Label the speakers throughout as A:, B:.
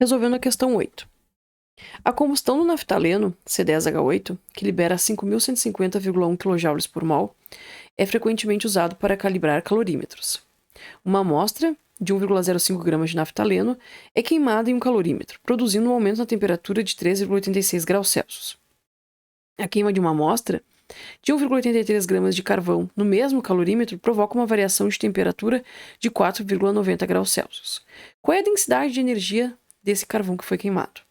A: Resolvendo a questão 8. A combustão do naftaleno, C10H8, que libera 5.150,1 kJ por mol, é frequentemente usado para calibrar calorímetros. Uma amostra de 1,05 gramas de naftaleno é queimada em um calorímetro, produzindo um aumento na temperatura de 3,86 graus Celsius. A queima de uma amostra de 1,83 gramas de carvão no mesmo calorímetro provoca uma variação de temperatura de 4,90 graus Celsius. Qual é a densidade de energia desse carvão que foi queimado?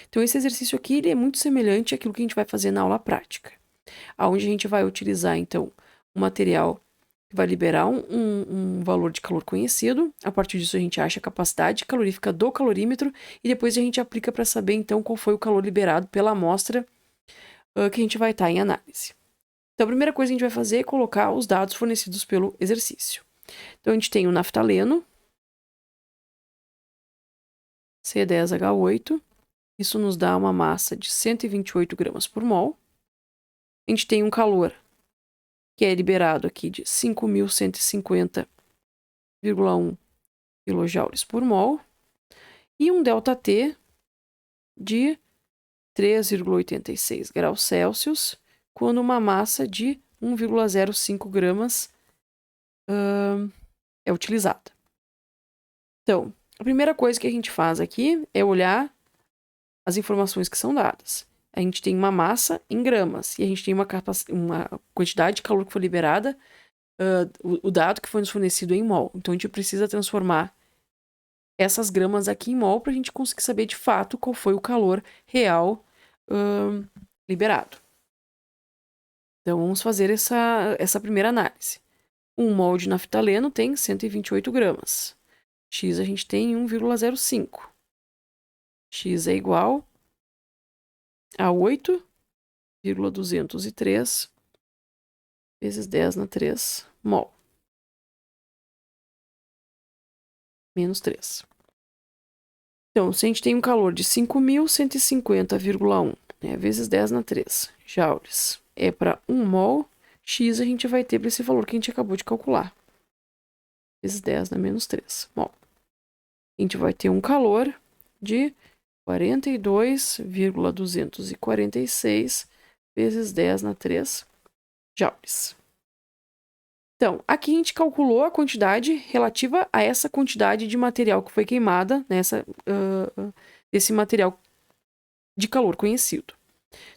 A: Então, esse exercício aqui ele é muito semelhante àquilo que a gente vai fazer na aula prática, onde a gente vai utilizar, então, um material que vai liberar um valor de calor conhecido. A partir disso, a gente acha a capacidade calorífica do calorímetro e depois a gente aplica para saber, então, qual foi o calor liberado pela amostra que a gente vai estar em análise. Então, a primeira coisa que a gente vai fazer é colocar os dados fornecidos pelo exercício. Então, a gente tem o naftaleno, C10H8, isso nos dá uma massa de 128 gramas por mol. A gente tem um calor que é liberado aqui de 5.150,1 kJ por mol e um ΔT de 3,86 graus Celsius, quando uma massa de 1,05 gramas é utilizada. Então, a primeira coisa que a gente faz aqui é olhar as informações que são dadas. A gente tem uma massa em gramas e a gente tem uma quantidade de calor que foi liberada, o dado que foi nos fornecido em mol. Então, a gente precisa transformar essas gramas aqui em mol para a gente conseguir saber de fato qual foi o calor real liberado. Então, vamos fazer essa primeira análise. 1 mol de naftaleno tem 128 gramas. X a gente tem 1,05. X é igual a 8,203 vezes 10 na 3 mol. Menos 3. Então, se a gente tem um calor de 5.150,1 vezes 10 na 3 joules é para 1 mol, X a gente vai ter para esse valor que a gente acabou de calcular. Vezes 10 na menos 3 mol. A gente vai ter um calor de 42,246 vezes 10 na 3 joules. Então, aqui a gente calculou a quantidade relativa a essa quantidade de material que foi queimada, desse material de calor conhecido.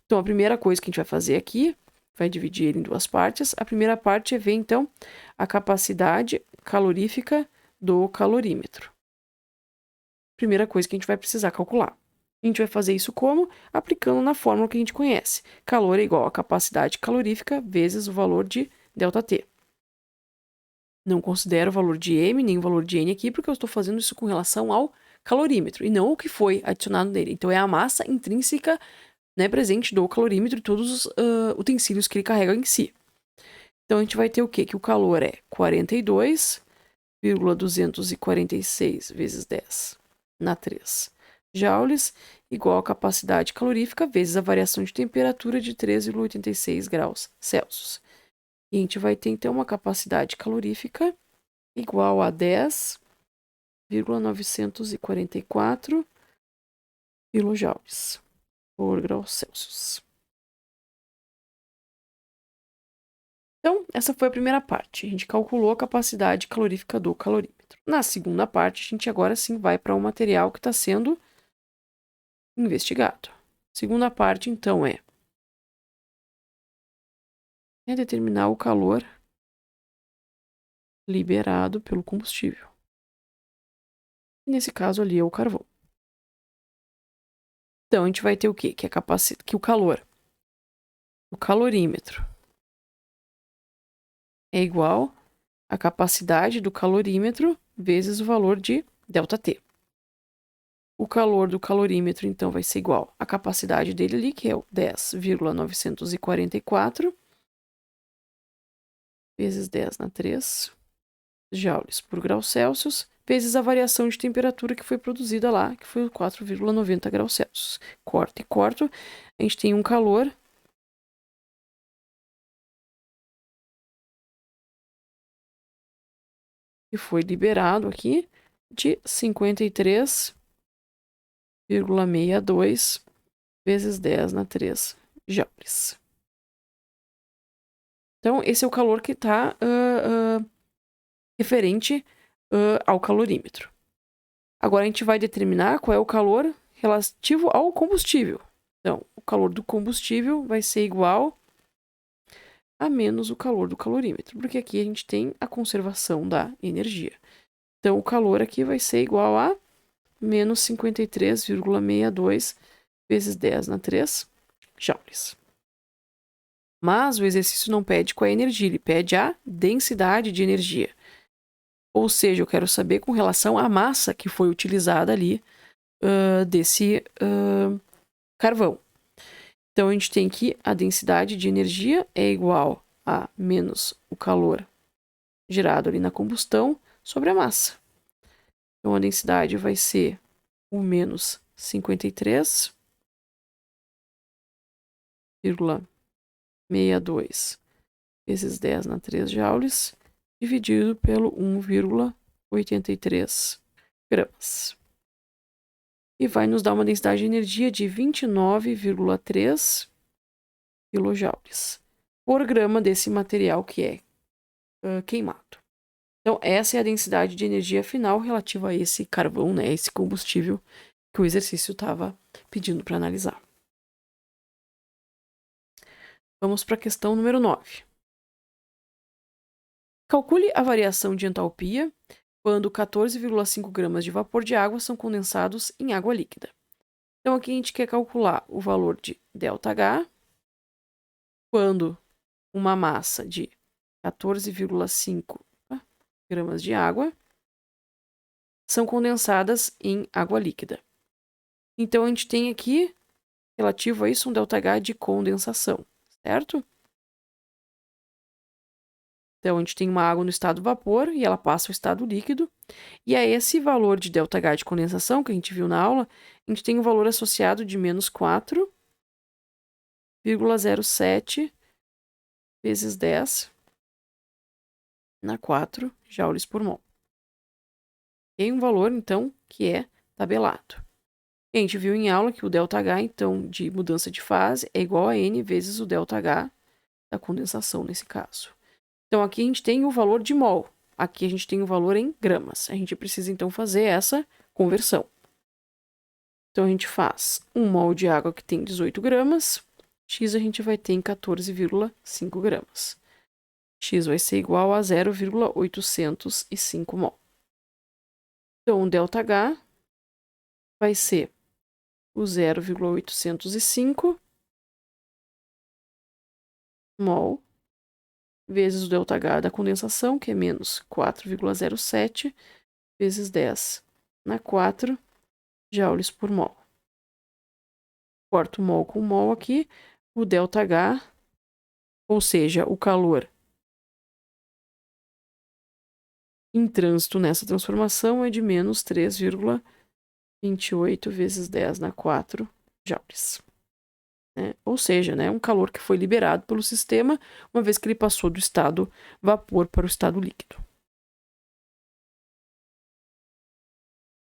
A: Então, a primeira coisa que a gente vai fazer aqui, vai dividir ele em duas partes. A primeira parte é ver, então, a capacidade calorífica do calorímetro. Primeira coisa que a gente vai precisar calcular. A gente vai fazer isso como? Aplicando na fórmula que a gente conhece. Calor é igual a capacidade calorífica vezes o valor de ΔT. Não considero o valor de M nem o valor de N aqui, porque eu estou fazendo isso com relação ao calorímetro e não o que foi adicionado nele. Então, é a massa intrínseca presente do calorímetro e todos os utensílios que ele carrega em si. Então, a gente vai ter o quê? Que o calor é 42,246 vezes 10 na 3 joules, igual a capacidade calorífica vezes a variação de temperatura de 3,86 graus Celsius. E a gente vai ter, então, uma capacidade calorífica igual a 10,944 kJ por graus Celsius. Então, essa foi a primeira parte. A gente calculou a capacidade calorífica do calorímetro. Na segunda parte, a gente agora sim vai para o material que está sendo investigado. Segunda parte, então, é determinar o calor liberado pelo combustível. Nesse caso ali é o carvão. Então, a gente vai ter o quê? Que o calor, o calorímetro, é igual à capacidade do calorímetro vezes o valor de ΔT. O calor do calorímetro, então, vai ser igual à capacidade dele ali, que é o 10,944 vezes 10 na 3 joules por grau Celsius, vezes a variação de temperatura que foi produzida lá, que foi 4,90 graus Celsius. Corta e corto, a gente tem um calor que foi liberado aqui de 53 0,62 vezes 10 na 3 joules. Então, esse é o calor que está referente ao calorímetro. Agora, a gente vai determinar qual é o calor relativo ao combustível. Então, o calor do combustível vai ser igual a menos o calor do calorímetro, porque aqui a gente tem a conservação da energia. Então, o calor aqui vai ser igual a menos 53,62 vezes 10 na 3 joules. Mas o exercício não pede qual é a energia, ele pede a densidade de energia. Ou seja, eu quero saber com relação à massa que foi utilizada ali desse carvão. Então, a gente tem que a densidade de energia é igual a menos o calor gerado ali na combustão sobre a massa. Então, a densidade vai ser o menos 53,62 vezes 10 na 3 joules, dividido pelo 1,83 gramas. E vai nos dar uma densidade de energia de 29,3 quilojoules por grama desse material que é queimado. Então, essa é a densidade de energia final relativa a esse carvão, né, esse combustível que o exercício estava pedindo para analisar. Vamos para a questão número 9. Calcule a variação de entalpia quando 14,5 gramas de vapor de água são condensados em água líquida. Então, aqui a gente quer calcular o valor de ΔH quando uma massa de 14,5 gramas de água são condensadas em água líquida. Então, a gente tem aqui, relativo a isso, um ΔH de condensação, certo? Então, a gente tem uma água no estado vapor e ela passa ao estado líquido. E a esse valor de ΔH de condensação, que a gente viu na aula, a gente tem um valor associado de menos 4,07 vezes 10 na 4 joules por mol. Tem um valor, então, que é tabelado. A gente viu em aula que o ΔH, então, de mudança de fase é igual a N vezes o ΔH da condensação, nesse caso. Então, aqui a gente tem o valor de mol. Aqui a gente tem o valor em gramas. A gente precisa, então, fazer essa conversão. Então, a gente faz 1 mol de água que tem 18 gramas. X a gente vai ter em 14,5 gramas. X vai ser igual a 0,805 mol. Então, o ΔH vai ser o 0,805 mol vezes o ΔH da condensação, que é menos 4,07 vezes 10 na 4 joules por mol. Corto mol com mol aqui, o ΔH, ou seja, o calor em trânsito nessa transformação é de menos 3,28 vezes 10 na 4 joules. Ou seja, um calor que foi liberado pelo sistema uma vez que ele passou do estado vapor para o estado líquido.